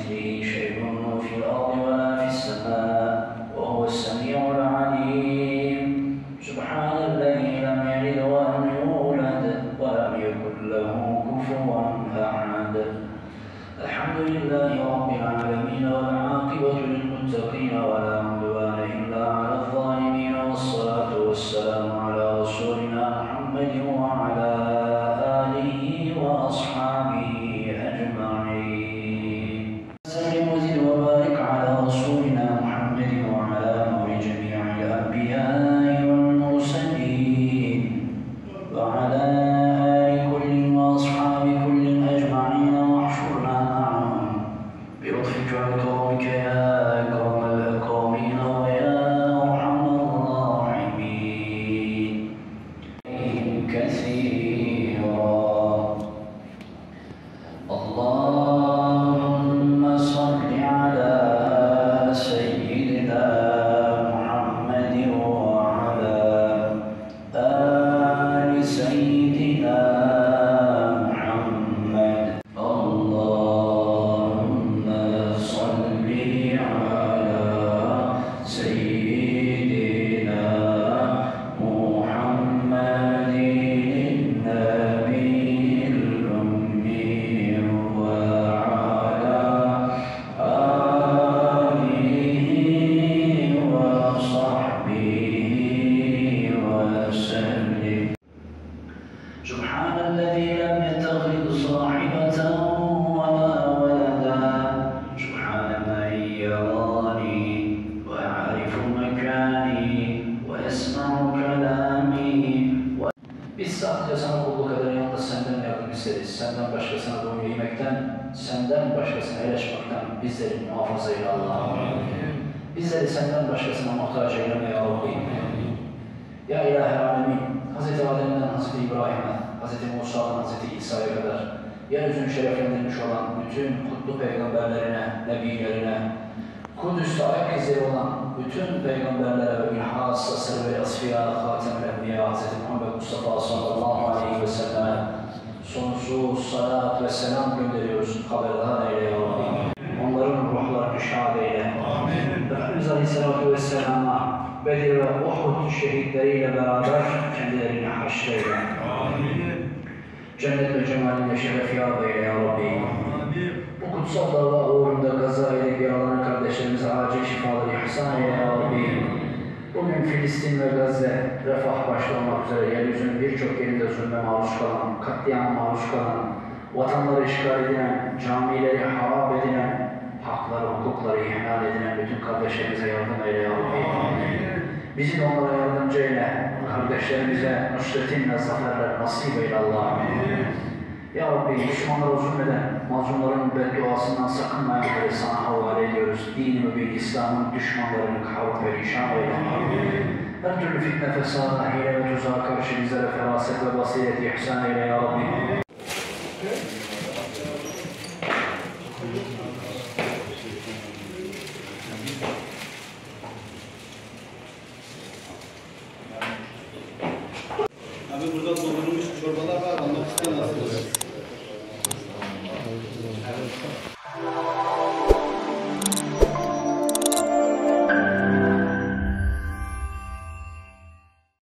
كمثله شيء في الأرض ولا في السماء وهو السميع العليم. سبحان الذي لم يلد ولم يولد ولم يكن له كفوا أحد. الحمد لله رب العالمين والعاقبة للمتقين ولا عدوان إلا على الظالمين، والصلاة والسلام على رسولنا محمد وعلى آله وأصحابه أجمعين. سلم وزد وبارك على رسولنا محمد وعلى نور جميع الأنبياء والمرسلين وعلى آل كل وأصحاب كل أجمعين، واحشرنا معهم بلطفك وكرمك يا أكرم الأكرمين ويا أرحم الراحمين كثيرا. اللهم صل على سيدنا محمد وعلى آل سيدنا محمد. اللهم صل على سيدنا محمد النبي الأمي وعلى آله وصحبه وسلم. سبحان الذي لم يتخذ صاحبة ولا ولدا، سبحان من يراني ويعرف مكاني ويسمع كلامي. Biz sadece sana kulluk eder, yalnız senden yardım isteriz. Senden başkasına boyun eğmekten, senden başkasına el açmaktan bizleri muhafaza eyle Allah'ım. Bizleri senden başkasına muhtaç eyleme ya Rabbi. Ya İlahi Alemin, Hz. Adem'den Hz. İbrahim'e, Hz. Musa'dan Hz. İsa'ya kadar yeryüzünü şereflendirmiş olan bütün kutlu peygamberlerine, nebilerine, Kudüs'te ayak izleri olan bütün peygamberlere ve bilhassa sırrı ve asfiya Hatem-ül Enbiya Hz. Muhammed Mustafa sallallahu aleyhi ve selleme sonsuz salat ve selam gönderiyoruz. Haberdar eyle ya Rabbi. Onların ruhlarını şad eyle. Efendimiz Aleyhisselatü Vesselam'a Bedir ve Uhud şehitleriyle beraber kendilerini haşreyle. Cennet ve cemalinle şeref yâb eyle ya Rabbi. Bu kutsal dava uğrunda gaza edip yaralanan kardeşlerimize acil şifaları ihsan eyle ya Rabbi. Bugün Filistin ve Gazze refah başta olmak üzere yeryüzünün birçok yerinde zulme maruz kalan, katliama maruz kalan, vatanları işgal edilen, camileri harap edilen, hakları, hukukları ihlal edilen bütün kardeşlerimize yardım eyle ya Rabbi. Bizi de onlara yardımcı eyle, kardeşlerimize nusretinle zaferler nasip eyle Allah'ım. Ya Rabbi, Müslümanlara zulmeden, mazlumların bedduasından sakınmayanları sana havale ediyoruz. Din-i mübin İslam'ın düşmanlarını kavruk perişan eyle. Her türlü fitne, fesada, hile ve tuzağa karşı bizlere feraset ve basiret ihsan eyle ya Rabbi. Abi burada doldurulmuş çorbalar